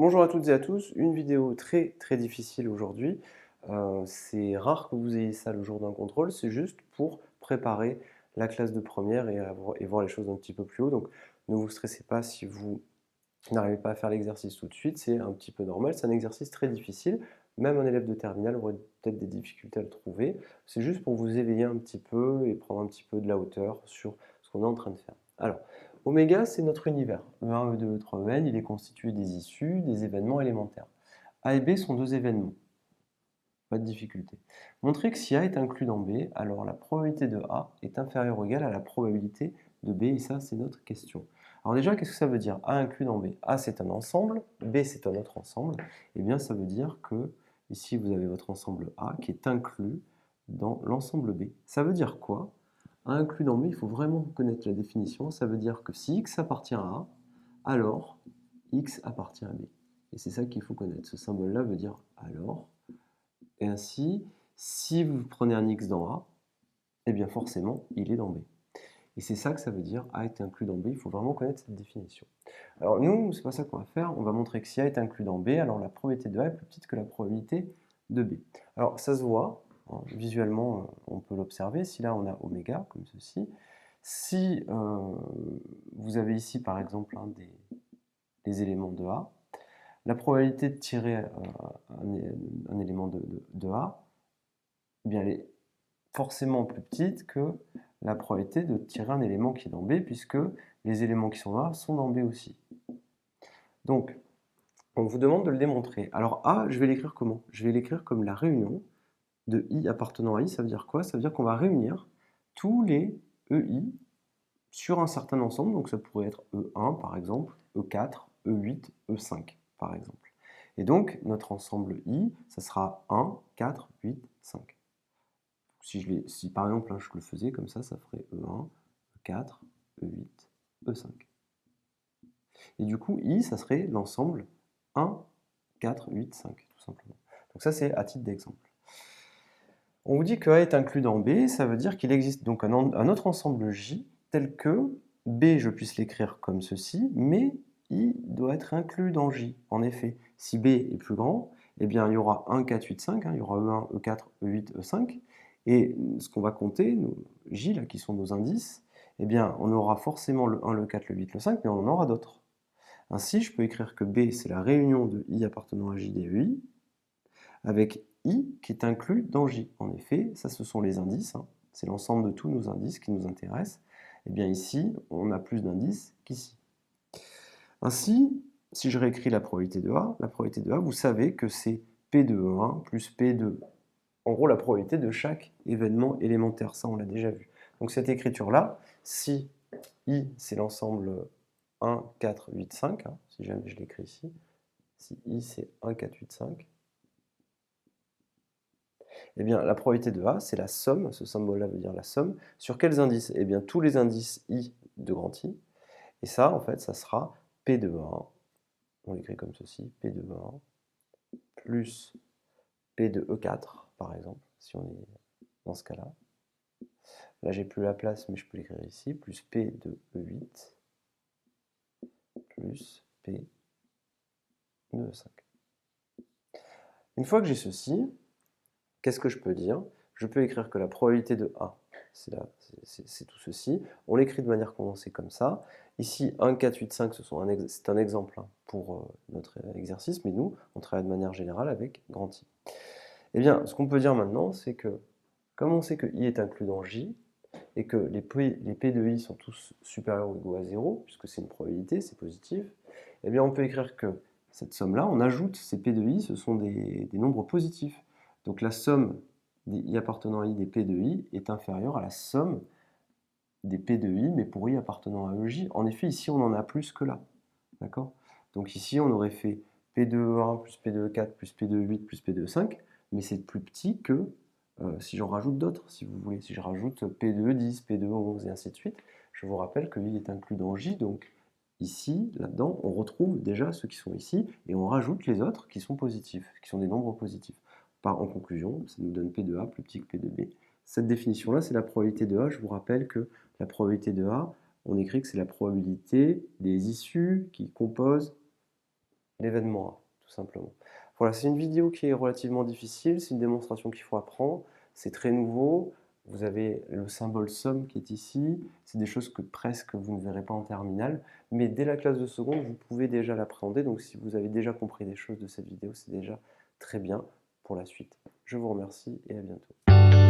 Bonjour à toutes et à tous, une vidéo très difficile aujourd'hui. C'est rare que vous ayez ça le jour d'un contrôle, c'est juste pour préparer la classe de première et voir les choses un petit peu plus haut. Donc ne vous stressez pas si vous n'arrivez pas à faire l'exercice tout de suite, c'est un petit peu normal. C'est un exercice très difficile, même un élève de terminale aurait peut-être des difficultés à le trouver. C'est juste pour vous éveiller un petit peu et prendre un petit peu de la hauteur sur ce qu'on est en train de faire. Alors, oméga, c'est notre univers. E1, E2, E3, En, il est constitué des issues, des événements élémentaires. A et B sont deux événements, pas de difficulté. Montrer que si A est inclus dans B, alors la probabilité de A est inférieure ou égale à la probabilité de B, et ça, c'est notre question. Alors déjà, qu'est-ce que ça veut dire A inclus dans B? A, c'est un ensemble, B, c'est un autre ensemble. Eh bien, ça veut dire que, ici, vous avez votre ensemble A qui est inclus dans l'ensemble B. Ça veut dire quoi? A inclus dans B, il faut vraiment connaître la définition. Ça veut dire que si X appartient à A, alors X appartient à B. Et c'est ça qu'il faut connaître. Ce symbole-là veut dire alors. Et ainsi, si vous prenez un X dans A, eh bien forcément, il est dans B. Et c'est ça que ça veut dire A est inclus dans B. Il faut vraiment connaître cette définition. Alors nous, c'est pas ça qu'on va faire. On va montrer que si A est inclus dans B, alors la probabilité de A est plus petite que la probabilité de B. Alors ça se voit, hein, visuellement, on peut l'observer. Si là on a oméga, comme ceci, si vous avez ici par exemple des éléments de A, la probabilité de tirer un élément de A, eh bien, elle est forcément plus petite que la probabilité de tirer un élément qui est dans B, puisque les éléments qui sont dans A sont dans B aussi. Donc, on vous demande de le démontrer. Alors A, je vais l'écrire comment? Je vais l'écrire comme la réunion de I appartenant à I. Ça veut dire quoi? Ça veut dire qu'on va réunir tous les EI sur un certain ensemble. Donc ça pourrait être E1 par exemple, E4, E8, E5 par exemple. Et donc notre ensemble I, ça sera 1, 4, 8, 5. Si par exemple je le faisais comme ça ferait E1, E4, E8, E5. Et du coup, I, ça serait l'ensemble 1, 4, 8, 5, tout simplement. Donc ça, c'est à titre d'exemple. On vous dit que A est inclus dans B, ça veut dire qu'il existe donc un autre ensemble J tel que B, je puisse l'écrire comme ceci, mais I doit être inclus dans J. En effet, si B est plus grand, eh bien, il y aura 1, 4, 8, 5, il y aura E1, E4, E8, E5, et ce qu'on va compter, nos J, là, qui sont nos indices, eh bien, on aura forcément le 1, le 4, le 8, le 5, mais on en aura d'autres. Ainsi, je peux écrire que B, c'est la réunion de I appartenant à J des EI, avec I qui est inclus dans J. En effet, ça ce sont les indices, hein. C'est l'ensemble de tous nos indices qui nous intéressent. Et bien ici, on a plus d'indices qu'ici. Ainsi, si je réécris la probabilité de A, vous savez que c'est P de E1 plus P de... En gros, la probabilité de chaque événement élémentaire. Ça, on l'a déjà vu. Donc cette écriture-là, si I, c'est l'ensemble 1, 4, 8, 5, hein, si jamais je l'écris ici, si I, c'est 1, 4, 8, 5, eh bien, la probabilité de A, c'est la somme, ce symbole-là veut dire la somme, sur quels indices? Eh bien, tous les indices I de grand I, et ça, en fait, ça sera P de 1, on l'écrit comme ceci, P de 1, plus P de E4, par exemple, si on est dans ce cas-là. Là, j'ai plus la place, mais je peux l'écrire ici, plus P de E8, plus P de E5. Une fois que j'ai ceci, qu'est-ce que je peux dire? Je peux écrire que la probabilité de A, c'est tout ceci. On l'écrit de manière condensée comme ça. Ici, 1, 4, 8, 5, c'est un exemple hein, pour notre exercice, mais nous, on travaille de manière générale avec grand I. Eh bien, ce qu'on peut dire maintenant, c'est que, comme on sait que I est inclus dans J, et que les P de I sont tous supérieurs ou égaux à 0, puisque c'est une probabilité, c'est positif, eh bien on peut écrire que cette somme-là, on ajoute ces P de I, ce sont des nombres positifs. Donc la somme des I appartenant à I des P de I est inférieure à la somme des P de I, mais pour I appartenant à EJ. En effet, ici, on en a plus que là. D'accord? Donc ici, on aurait fait P de E1 plus P de E4 plus P de E8 plus P de E5, mais c'est plus petit que si j'en rajoute d'autres, si vous voulez. Si je rajoute P de E10, P de E11 et ainsi de suite, je vous rappelle que I est inclus dans J, donc ici, là-dedans, on retrouve déjà ceux qui sont ici, et on rajoute les autres qui sont positifs, qui sont des nombres positifs. En conclusion, ça nous donne P de A plus petit que P de B. Cette définition-là, c'est la probabilité de A. Je vous rappelle que la probabilité de A, on écrit que c'est la probabilité des issues qui composent l'événement A, tout simplement. Voilà, c'est une vidéo qui est relativement difficile, c'est une démonstration qu'il faut apprendre, c'est très nouveau. Vous avez le symbole somme qui est ici, c'est des choses que presque vous ne verrez pas en terminale, mais dès la classe de seconde, vous pouvez déjà l'appréhender, donc si vous avez déjà compris des choses de cette vidéo, c'est déjà très bien pour la suite. Je vous remercie et à bientôt.